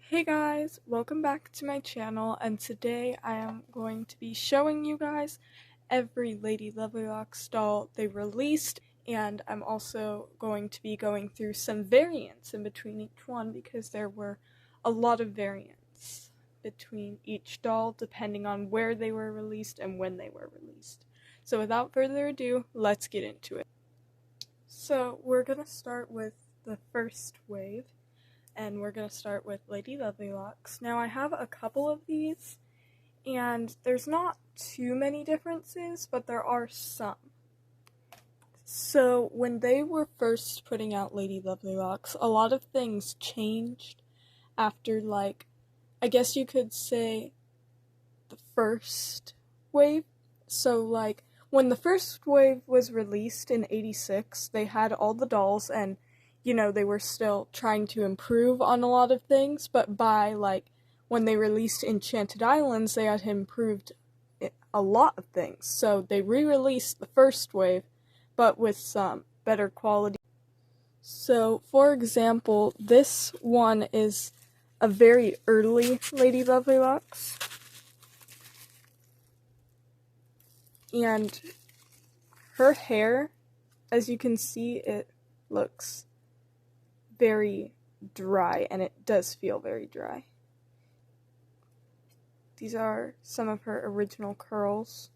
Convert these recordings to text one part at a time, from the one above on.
Hey guys, welcome back to my channel, and today I am going to be showing you guys every Lady Lovelocks doll they released, and I'm also going to be going through some variants in between each one because there were a lot of variants between each doll depending on where they were released and when they were released. So without further ado, let's get into it. So we're going to start with the first wave. And we're going to start with Lady Lovelocks. Now I have a couple of these, and there's not too many differences, but there are some. So when they were first putting out Lady Lovelocks, a lot of things changed after, like, I guess you could say the first wave. So, like, when the first wave was released in '86, they had all the dolls, and they were still trying to improve on a lot of things, but by, like, when they released Enchanted Islands, they had improved a lot of things. So they re-released the first wave, but with some better quality. So, for example, this one is a very early Lady Lovelocks. And her hair, as you can see, it looks very dry, and it does feel very dry. These are some of her original curls,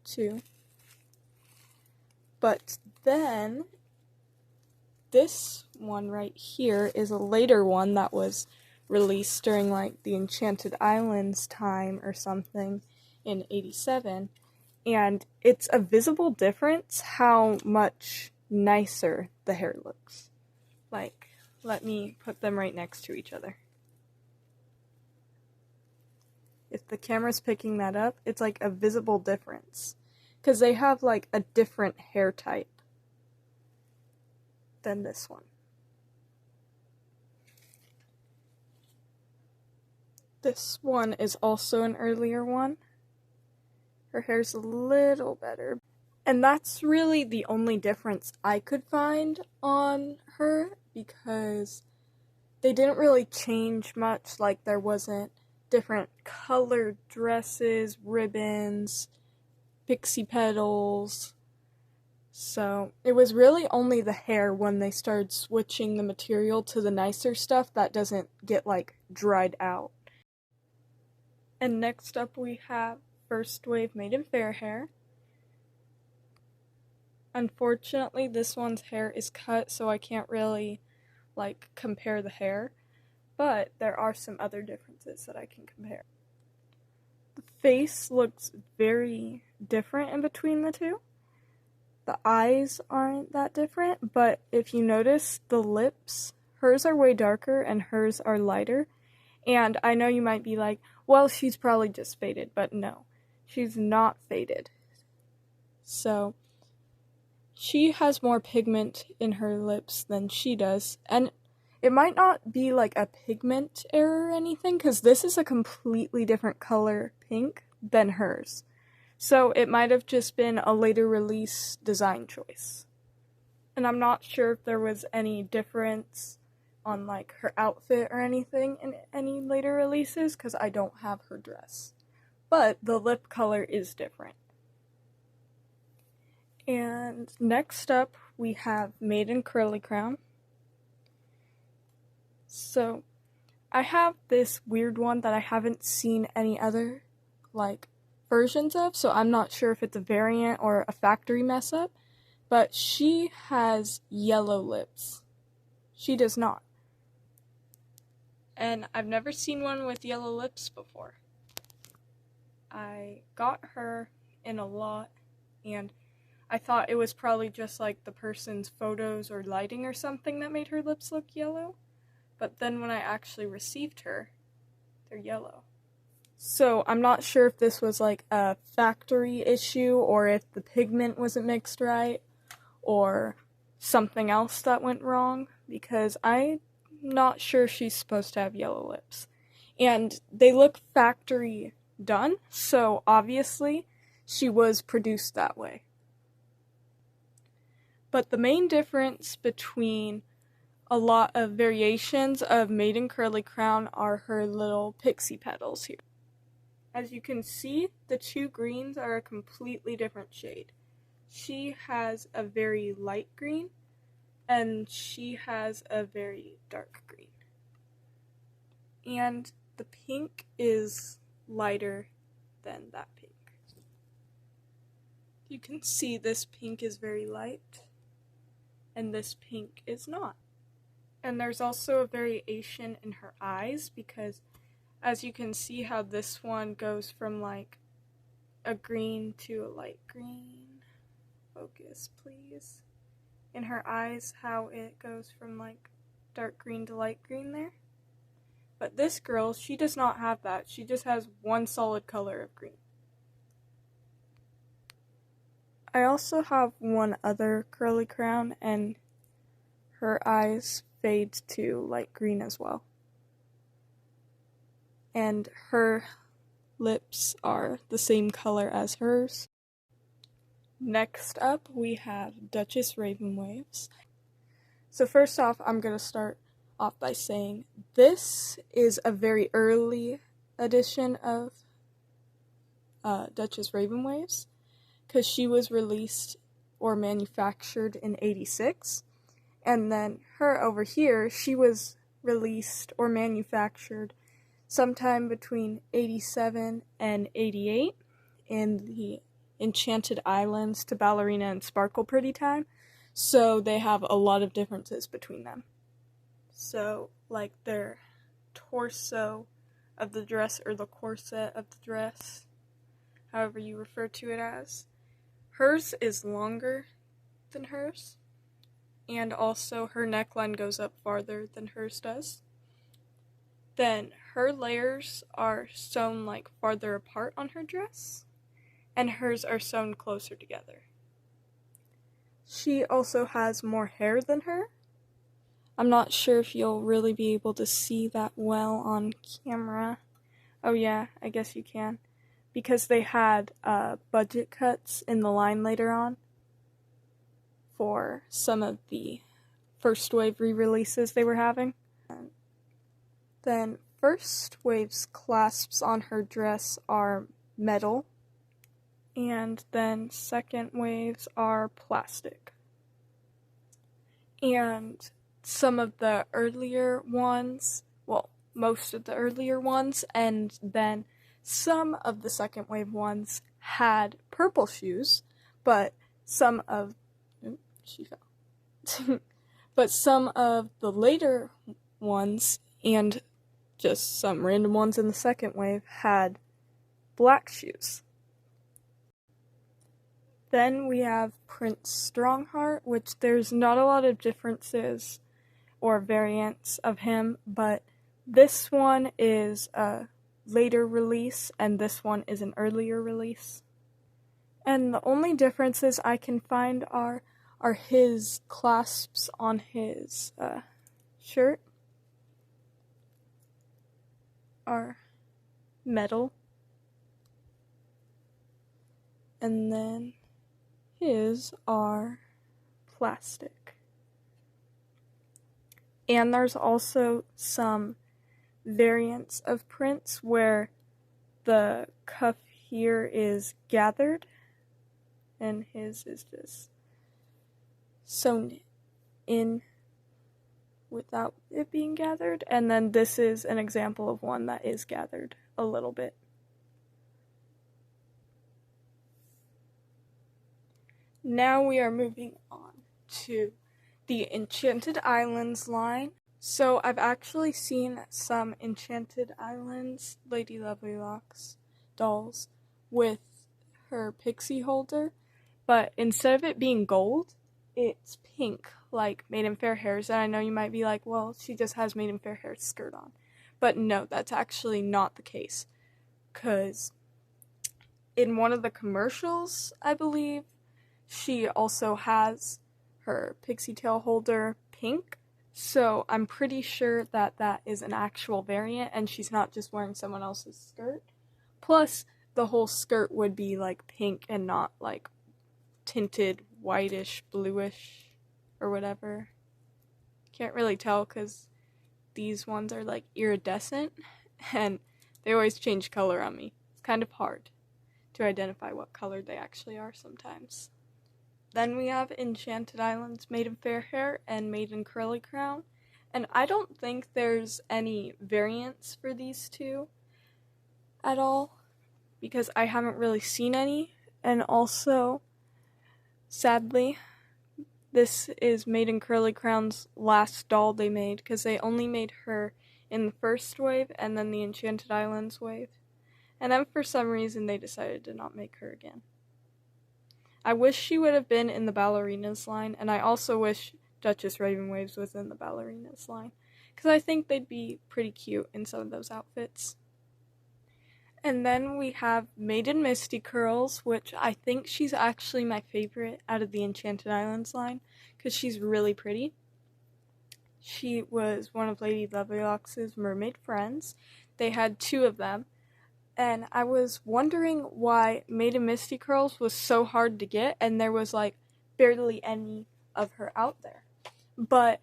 too. But then, this one right here is a later one that was released during, like, the Enchanted Islands time or something in '87. And it's a visible difference how much nicer the hair looks. Like, let me put them right next to each other. If the camera's picking that up, it's like a visible difference. Because they have, like, a different hair type than this one. This one is also an earlier one. Her hair's a little better. And that's really the only difference I could find on her, because they didn't really change much. Like, there wasn't different colored dresses, ribbons, pixie petals. So it was really only the hair when they started switching the material to the nicer stuff that doesn't get, like, dried out. And next up we have First Wave Maiden Fairhair. Unfortunately, this one's hair is cut, so I can't really, like, compare the hair, but there are some other differences that I can compare. The face looks very different in between the two. The eyes aren't that different, but if you notice the lips, hers are way darker and hers are lighter. And I know you might be like, well, she's probably just faded, but no, she's not faded. So she has more pigment in her lips than she does, and it might not be like a pigment error or anything, because this is a completely different color pink than hers. So it might have just been a later release design choice. And I'm not sure if there was any difference on, like, her outfit or anything in any later releases, because I don't have her dress. But the lip color is different. And next up, we have Maiden Curly Crown. So, I have this weird one that I haven't seen any other, like, versions of, so I'm not sure if it's a variant or a factory mess up, but she has yellow lips. She does not. And I've never seen one with yellow lips before. I got her in a lot, and I thought it was probably just like the person's photos or lighting or something that made her lips look yellow, but then when I actually received her, they're yellow. So I'm not sure if this was like a factory issue or if the pigment wasn't mixed right or something else that went wrong, because I'm not sure she's supposed to have yellow lips. And they look factory done, so obviously she was produced that way. But the main difference between a lot of variations of Maiden Curly Crown are her little pixie petals here. As you can see, the two greens are a completely different shade. She has a very light green, and she has a very dark green. And the pink is lighter than that pink. You can see this pink is very light, and this pink is not. And there's also a variation in her eyes, because as you can see how this one goes from like a green to a light green. Focus, please. In her eyes, how it goes from like dark green to light green there. But this girl, she does not have that. She just has one solid color of green. I also have one other curly crown, and her eyes fade to light green as well. And her lips are the same color as hers. Next up, we have Duchess Ravenwaves. So first off, I'm going to start off by saying this is a very early edition of Duchess Ravenwaves, because she was released or manufactured in '86. And then her over here, she was released or manufactured sometime between '87 and '88 in the Enchanted Islands to Ballerina and Sparkle Pretty time. So they have a lot of differences between them. So, like their torso of the dress, or the corset of the dress, however you refer to it as, hers is longer than hers. And also her neckline goes up farther than hers does. Then her layers are sewn like farther apart on her dress, and hers are sewn closer together. She also has more hair than her. I'm not sure if you'll really be able to see that well on camera. Oh yeah, I guess you can. Because they had budget cuts in the line later on for some of the first wave re-releases they were having. Then first wave's clasps on her dress are metal, and then second waves are plastic. And some of the earlier ones, well, most of the earlier ones, and then some of the second wave ones had purple shoes, but some of but some of the later ones, and just some random ones in the second wave, had black shoes. Then we have Prince Strongheart, which there's not a lot of differences or variants of him, but this one is a later release, and this one is an earlier release. And the only differences I can find are his clasps on his shirt are metal, and then his are plastic. And there's also some variants of Prince where the cuff here is gathered, and his is just sewn in without it being gathered, and then this is an example of one that is gathered a little bit. Now we are moving on to the Enchanted Islands line. So I've actually seen some Enchanted Islands Lady Lovelocks dolls with her pixie holder, but instead of it being gold, it's pink, like Maiden Fair Hair's. And I know you might be like, well, she just has Maiden Fair Hair's skirt on. But no, that's actually not the case. Because in one of the commercials, I believe, she also has her pixie tail holder pink. So I'm pretty sure that that is an actual variant, and she's not just wearing someone else's skirt. Plus, the whole skirt would be like pink and not like tinted whitish, bluish, or whatever. Can't really tell because these ones are like iridescent and they always change color on me. It's kind of hard to identify what color they actually are sometimes. Then we have Enchanted Islands Maiden Fair Hair and Maiden Curly Crown. And I don't think there's any variants for these two at all because I haven't really seen any. And also, sadly, this is Maiden Curly Crown's last doll they made because they only made her in the first wave and then the Enchanted Islands wave. And then for some reason they decided to not make her again. I wish she would have been in the Ballerinas line, and I also wish Duchess Ravenwaves was in the Ballerinas line, because I think they'd be pretty cute in some of those outfits. And then we have Maiden Misty Curls, which I think she's actually my favorite out of the Enchanted Islands line, because she's really pretty. She was one of Lady Lovelock's mermaid friends. They had 2 of them. And I was wondering why Maiden Misty Curls was so hard to get, and there was like barely any of her out there. But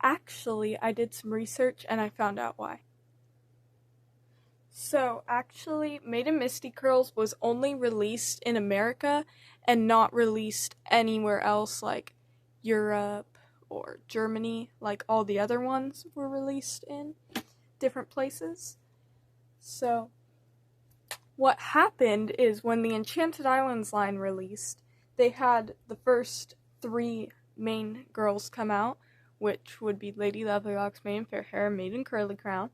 actually, I did some research and I found out why. So actually, Maiden Misty Curls was only released in America and not released anywhere else like Europe or Germany, like all the other ones were released in different places. So what happened is when the Enchanted Islands line released, they had the first 3 main girls come out, which would be Lady Lovelock's Maiden Fair Hair and Maiden Curly Crown.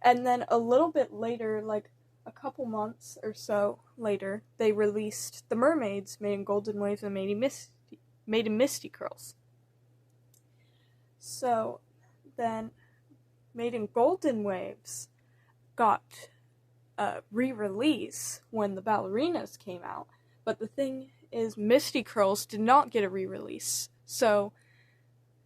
And then a little bit later, like a couple months or so later, they released the mermaids, Maiden Golden Waves and Maiden Misty Curls. So then Maiden Golden Waves got re-release when the Ballerinas came out, but the thing is Misty Curls did not get a re-release. So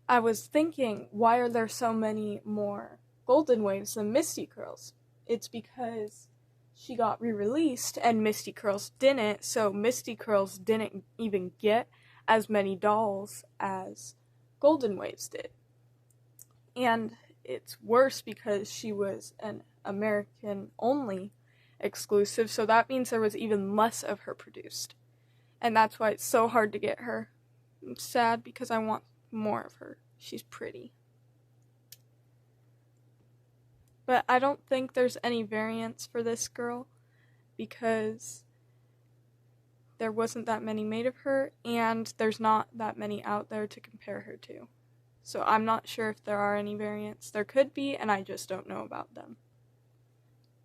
I was thinking, why are there so many more Golden Waves than Misty Curls? It's because she got re-released and Misty Curls didn't, so Misty Curls didn't even get as many dolls as Golden Waves did. And it's worse because she was an American only exclusive, so that means there was even less of her produced. And that's why it's so hard to get her. I'm sad because I want more of her. She's pretty. But I don't think there's any variants for this girl because there wasn't that many made of her and there's not that many out there to compare her to. So I'm not sure if there are any variants. There could be, and I just don't know about them.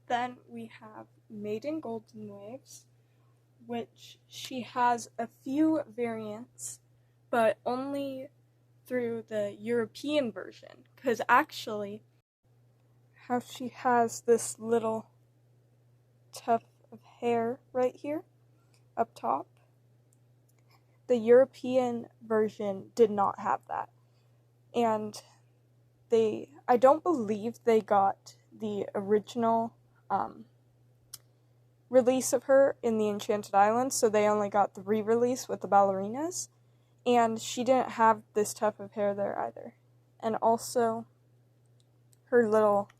Then we have Maiden Golden Waves, which she has a few variants, but only through the European version. Because actually, how she has this little tuft of hair right here, up top. The European version did not have that. And I don't believe they got the original release of her in the Enchanted Islands, so they only got the re-release with the Ballerinas, and she didn't have this tuft of hair there either. And also, her little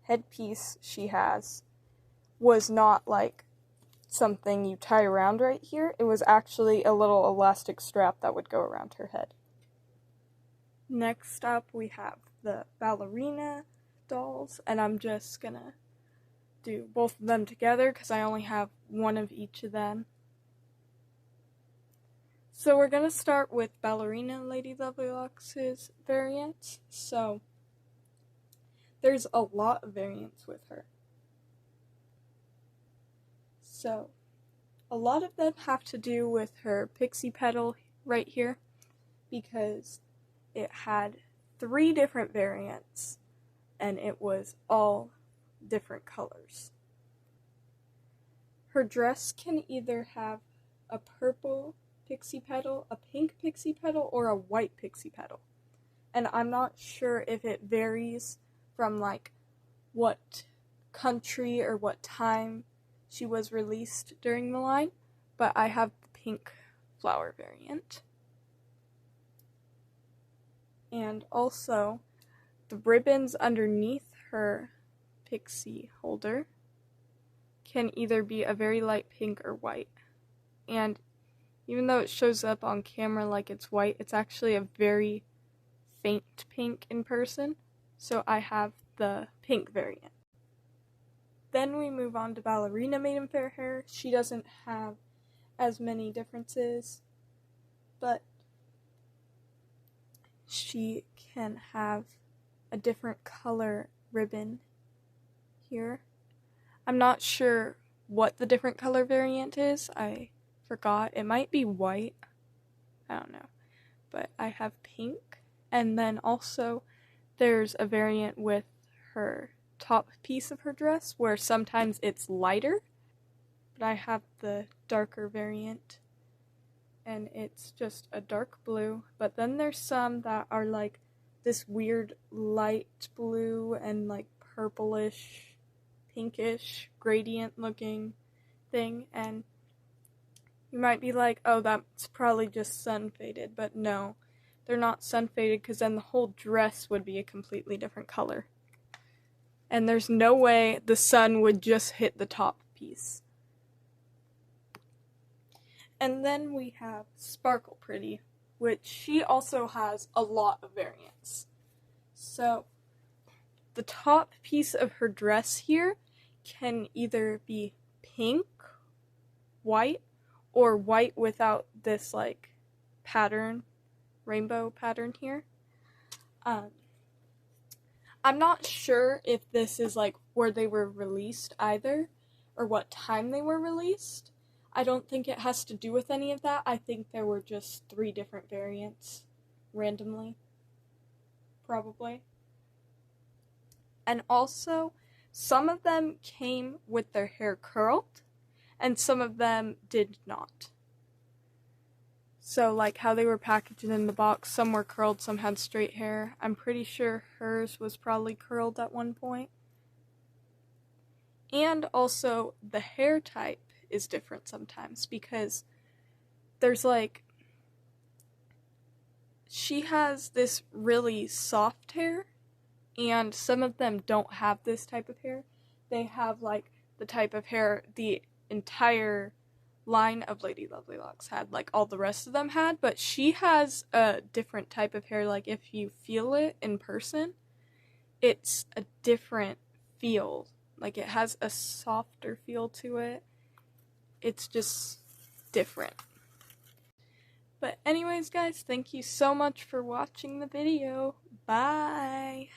headpiece she has was not like something you tie around right here. It was actually a little elastic strap that would go around her head. Next up, we have the ballerina dolls, and I'm just gonna do both of them together because I only have one of each of them. So we're gonna start with Ballerina Lady Lovelock's variants. So there's a lot of variants with her. So a lot of them have to do with her pixie petal right here because it had 3 different variants and it was all different colors. Her dress can either have a purple pixie petal, a pink pixie petal, or a white pixie petal. And I'm not sure if it varies from like what country or what time she was released during the line, but I have the pink flower variant. And also, the ribbons underneath her pixie holder can either be a very light pink or white. And even though it shows up on camera like it's white, it's actually a very faint pink in person. So I have the pink variant. Then we move on to Ballerina Maidenfair hair. She doesn't have as many differences, but she can have a different color ribbon here. I'm not sure what the different color variant is. I forgot. It might be white. I don't know. But I have pink. And then also there's a variant with her top piece of her dress where sometimes it's lighter. But I have the darker variant. And it's just a dark blue. But then there's some that are like this weird light blue and like purplish, pinkish, gradient looking thing. And you might be like, oh, that's probably just sun faded. But no, they're not sun faded because then the whole dress would be a completely different color. And there's no way the sun would just hit the top piece. And then we have Sparkle Pretty, which she also has a lot of variants. So the top piece of her dress here can either be pink, white, or white without this like pattern, rainbow pattern here. I'm not sure if this is like where they were released either, or what time they were released. I don't think it has to do with any of that. I think there were just 3 different variants randomly, probably. And also, some of them came with their hair curled, and some of them did not. So, like how they were packaged in the box, some were curled, some had straight hair. I'm pretty sure hers was probably curled at one point. And also, the hair type is different sometimes because there's like, she has this really soft hair, and some of them don't have this type of hair. They have like the type of hair the entire line of Lady Lovely Locks had, like all the rest of them had, but she has a different type of hair. Like if you feel it in person, it's a different feel. Like it has a softer feel to it. It's just different. But anyways, guys, thank you so much for watching the video. Bye!